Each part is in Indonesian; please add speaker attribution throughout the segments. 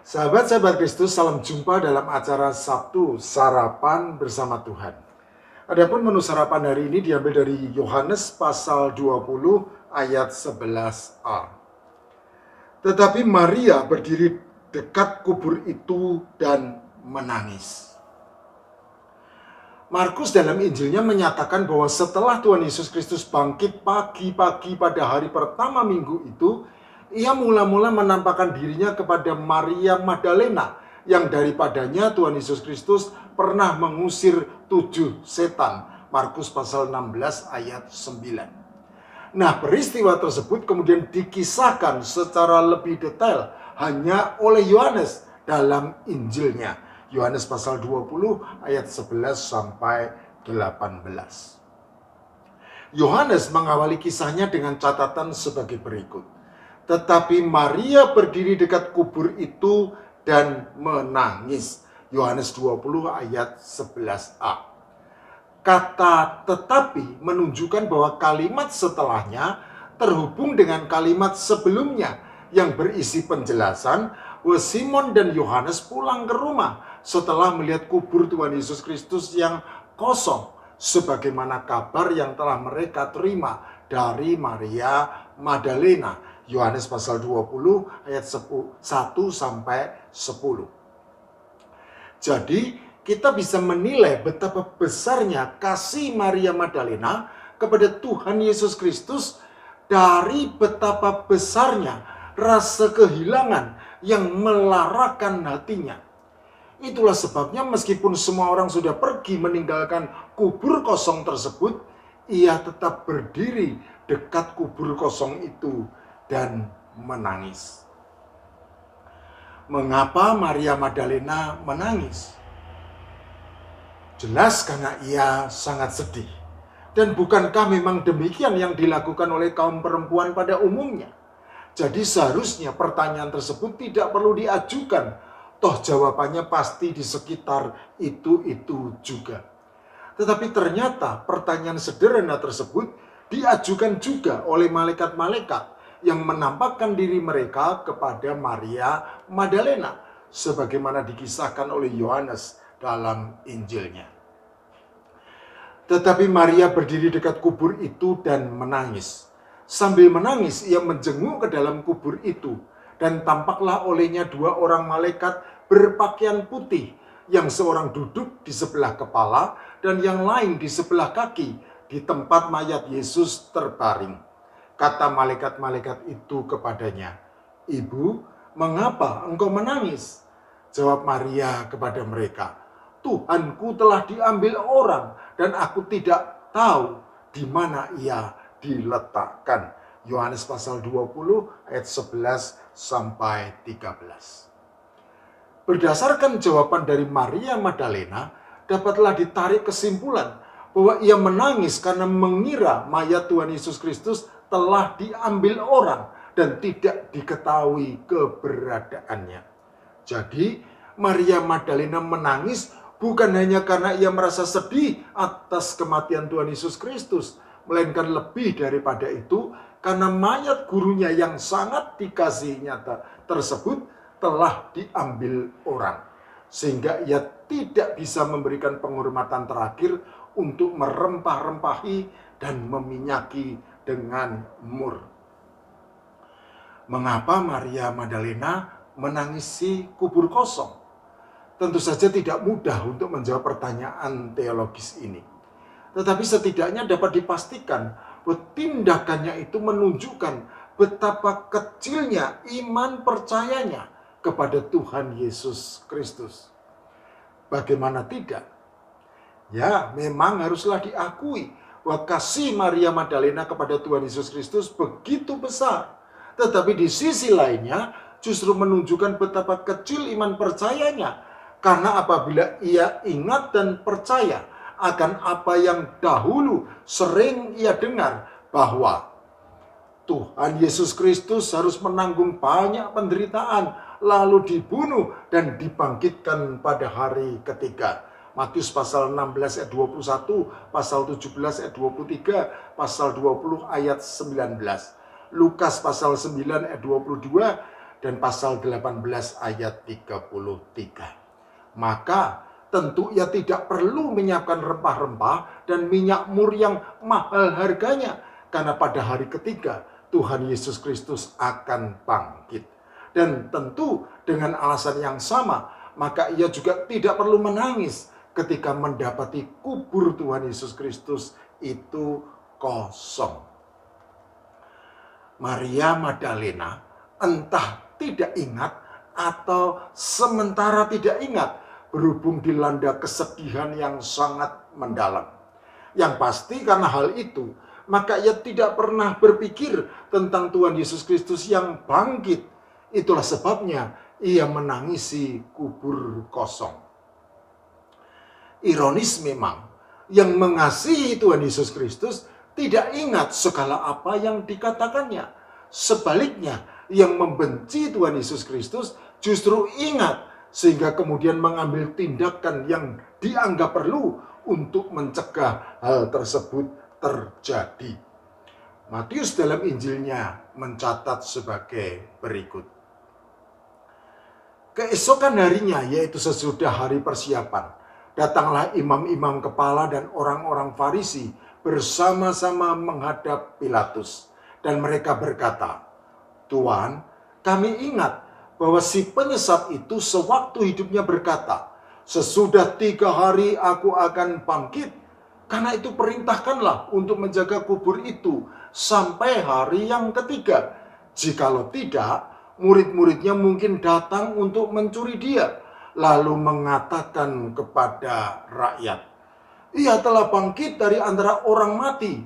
Speaker 1: Sahabat-sahabat Kristus, salam jumpa dalam acara Sabtu Sarapan bersama Tuhan. Adapun menu sarapan hari ini diambil dari Yohanes pasal 20 ayat 11a. Tetapi Maria berdiri dekat kubur itu dan menangis. Markus dalam Injilnya menyatakan bahwa setelah Tuhan Yesus Kristus bangkit pagi-pagi pada hari pertama minggu itu, ia mula-mula menampakkan dirinya kepada Maria Magdalena, yang daripadanya Tuhan Yesus Kristus pernah mengusir 7 setan. Markus pasal 16 ayat 9. Nah, peristiwa tersebut kemudian dikisahkan secara lebih detail hanya oleh Yohanes dalam Injilnya. Yohanes pasal 20 ayat 11 sampai 18. Yohanes mengawali kisahnya dengan catatan sebagai berikut. Tetapi Maria berdiri dekat kubur itu dan menangis. Yohanes 20 ayat 11a. Kata tetapi menunjukkan bahwa kalimat setelahnya terhubung dengan kalimat sebelumnya yang berisi penjelasan bahwa Simon dan Yohanes pulang ke rumah setelah melihat kubur Tuhan Yesus Kristus yang kosong, sebagaimana kabar yang telah mereka terima dari Maria Magdalena. Yohanes pasal 20 ayat 1 sampai 10. Jadi kita bisa menilai betapa besarnya kasih Maria Magdalena kepada Tuhan Yesus Kristus dari betapa besarnya rasa kehilangan yang melarakan hatinya. Itulah sebabnya meskipun semua orang sudah pergi meninggalkan kubur kosong tersebut, ia tetap berdiri dekat kubur kosong itu dan menangis. Mengapa Maria Magdalena menangis? Jelas karena ia sangat sedih. Dan bukankah memang demikian yang dilakukan oleh kaum perempuan pada umumnya? Jadi seharusnya pertanyaan tersebut tidak perlu diajukan. Toh jawabannya pasti di sekitar itu juga. Tetapi ternyata pertanyaan sederhana tersebut diajukan juga oleh malaikat-malaikat yang menampakkan diri mereka kepada Maria Magdalena, sebagaimana dikisahkan oleh Yohanes dalam Injilnya. Tetapi Maria berdiri dekat kubur itu dan menangis. Sambil menangis, ia menjenguk ke dalam kubur itu, dan tampaklah olehnya 2 orang malaikat berpakaian putih, yang seorang duduk di sebelah kepala dan yang lain di sebelah kaki, di tempat mayat Yesus terbaring. Kata malaikat-malaikat itu kepadanya, "Ibu, mengapa engkau menangis?" Jawab Maria kepada mereka, "Tuhanku telah diambil orang dan aku tidak tahu di mana ia diletakkan." Yohanes pasal 20 ayat 11 sampai 13. Berdasarkan jawaban dari Maria Magdalena, dapatlah ditarik kesimpulan bahwa ia menangis karena mengira mayat Tuhan Yesus Kristus telah diambil orang dan tidak diketahui keberadaannya. Jadi Maria Magdalena menangis bukan hanya karena ia merasa sedih atas kematian Tuhan Yesus Kristus, melainkan lebih daripada itu karena mayat gurunya yang sangat dikasihinya tersebut telah diambil orang, sehingga ia tidak bisa memberikan penghormatan terakhir untuk merempah-rempahi dan meminyaki dengan mur. Mengapa Maria Magdalena menangisi kubur kosong? Tentu saja tidak mudah untuk menjawab pertanyaan teologis ini. Tetapi setidaknya dapat dipastikan bahwa tindakannya itu menunjukkan betapa kecilnya iman percayanya kepada Tuhan Yesus Kristus. Bagaimana tidak? Ya, memang haruslah diakui bahwa kasih Maria Magdalena kepada Tuhan Yesus Kristus begitu besar. Tetapi di sisi lainnya justru menunjukkan betapa kecil iman percayanya. Karena apabila ia ingat dan percaya akan apa yang dahulu sering ia dengar, bahwa Tuhan Yesus Kristus harus menanggung banyak penderitaan, lalu dibunuh dan dibangkitkan pada hari ketiga. Matius pasal 16 ayat 21, pasal 17 ayat 23, pasal 20 ayat 19. Lukas pasal 9 ayat 22, dan pasal 18 ayat 33. Maka tentu ia tidak perlu menyiapkan rempah-rempah dan minyak mur yang mahal harganya, karena pada hari ketiga Tuhan Yesus Kristus akan bangkit. Dan tentu dengan alasan yang sama, maka ia juga tidak perlu menangis ketika mendapati kubur Tuhan Yesus Kristus itu kosong. Maria Magdalena entah tidak ingat atau sementara tidak ingat, berhubung dilanda kesedihan yang sangat mendalam. Yang pasti karena hal itu, maka ia tidak pernah berpikir tentang Tuhan Yesus Kristus yang bangkit. Itulah sebabnya ia menangisi kubur kosong. Ironis memang, yang mengasihi Tuhan Yesus Kristus tidak ingat segala apa yang dikatakannya. Sebaliknya, yang membenci Tuhan Yesus Kristus justru ingat, sehingga kemudian mengambil tindakan yang dianggap perlu untuk mencegah hal tersebut terjadi. Matius dalam Injilnya mencatat sebagai berikut. Keesokan harinya, yaitu sesudah hari persiapan, datanglah imam-imam kepala dan orang-orang Farisi bersama-sama menghadap Pilatus. Dan mereka berkata, "Tuan, kami ingat bahwa si penyesat itu sewaktu hidupnya berkata, 'Sesudah 3 hari aku akan bangkit.' Karena itu perintahkanlah untuk menjaga kubur itu sampai hari yang ketiga. Jikalau tidak, murid-muridnya mungkin datang untuk mencuri dia, lalu mengatakan kepada rakyat, 'Ia telah bangkit dari antara orang mati.'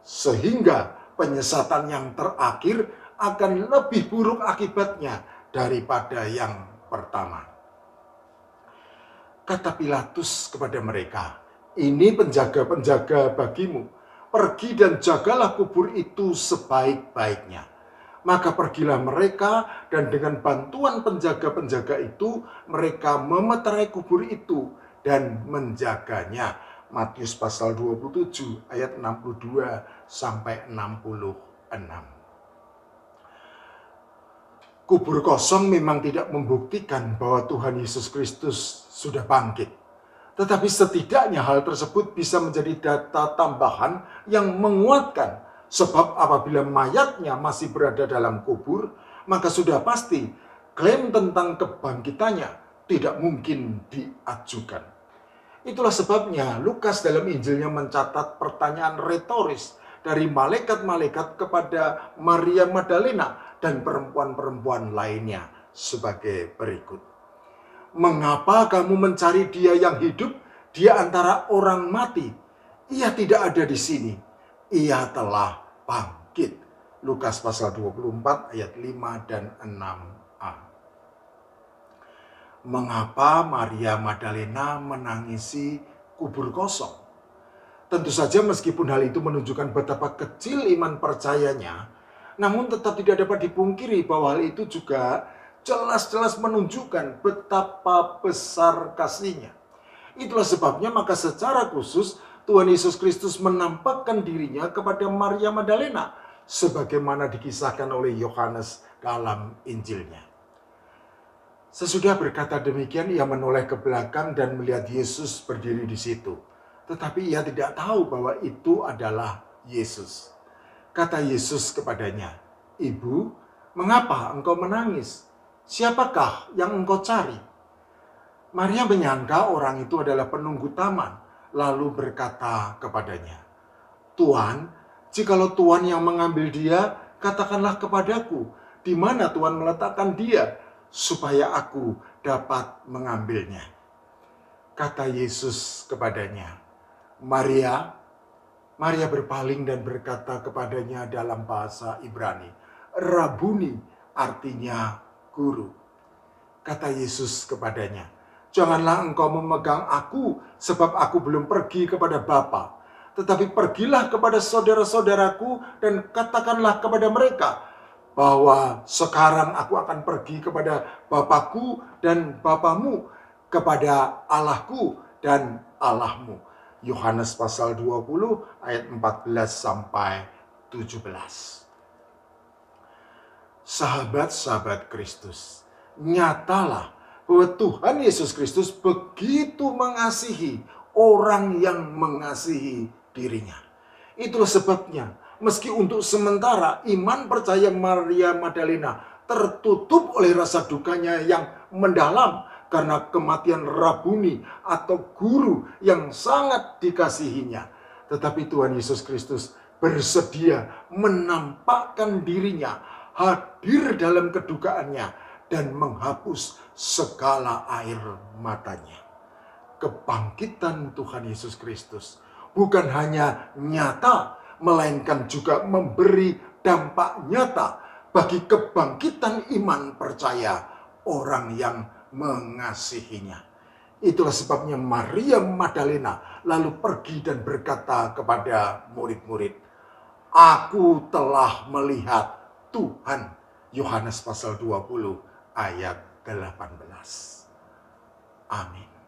Speaker 1: Sehingga penyesatan yang terakhir akan lebih buruk akibatnya daripada yang pertama." Kata Pilatus kepada mereka, "Ini penjaga-penjaga bagimu. Pergi dan jagalah kubur itu sebaik-baiknya." Maka pergilah mereka, dan dengan bantuan penjaga-penjaga itu, mereka memeterai kubur itu dan menjaganya. Matius pasal 27 ayat 62 sampai 66. Kubur kosong memang tidak membuktikan bahwa Tuhan Yesus Kristus sudah bangkit. Tetapi setidaknya hal tersebut bisa menjadi data tambahan yang menguatkan. Sebab apabila mayatnya masih berada dalam kubur, maka sudah pasti klaim tentang kebangkitannya tidak mungkin diajukan. Itulah sebabnya Lukas dalam Injilnya mencatat pertanyaan retoris dari malaikat-malaikat kepada Maria Magdalena dan perempuan-perempuan lainnya sebagai berikut. "Mengapa kamu mencari dia yang hidup di antara orang mati? Ia tidak ada di sini. Ia telah bangkit." Lukas pasal 24 ayat 5 dan 6a. Mengapa Maria Magdalena menangisi kubur kosong? Tentu saja meskipun hal itu menunjukkan betapa kecil iman percayanya, namun tetap tidak dapat dipungkiri bahwa hal itu juga jelas-jelas menunjukkan betapa besar kasihnya. Itulah sebabnya maka secara khusus Tuhan Yesus Kristus menampakkan dirinya kepada Maria Magdalena sebagaimana dikisahkan oleh Yohanes dalam Injilnya. Sesudah berkata demikian, ia menoleh ke belakang dan melihat Yesus berdiri di situ. Tetapi ia tidak tahu bahwa itu adalah Yesus. Kata Yesus kepadanya, "Ibu, mengapa engkau menangis? Siapakah yang engkau cari?" Maria menyangka orang itu adalah penunggu taman, lalu berkata kepadanya, "Tuan, jikalau Tuan yang mengambil dia, katakanlah kepadaku, di mana Tuan meletakkan dia, supaya aku dapat mengambilnya." Kata Yesus kepadanya, "Maria." Maria berpaling dan berkata kepadanya dalam bahasa Ibrani, "Rabuni," artinya guru. Kata Yesus kepadanya, "Janganlah engkau memegang aku, sebab aku belum pergi kepada Bapa. Tetapi pergilah kepada saudara-saudaraku dan katakanlah kepada mereka bahwa sekarang aku akan pergi kepada Bapakku dan Bapamu, kepada Allahku dan Allahmu." Yohanes pasal 20 ayat 14 sampai 17. Sahabat-sahabat Kristus, nyatalah bahwa Tuhan Yesus Kristus begitu mengasihi orang yang mengasihi dirinya. Itulah sebabnya, meski untuk sementara iman percaya Maria Magdalena tertutup oleh rasa dukanya yang mendalam karena kematian Rabuni atau guru yang sangat dikasihinya, tetapi Tuhan Yesus Kristus bersedia menampakkan dirinya, hadir dalam kedukaannya, dan menghapus segala air matanya. Kebangkitan Tuhan Yesus Kristus bukan hanya nyata, melainkan juga memberi dampak nyata bagi kebangkitan iman percaya orang yang mengasihinya. Itulah sebabnya Maria Magdalena lalu pergi dan berkata kepada murid-murid, "Aku telah melihat Tuhan." Yohanes pasal 20 ayat 18. Amin.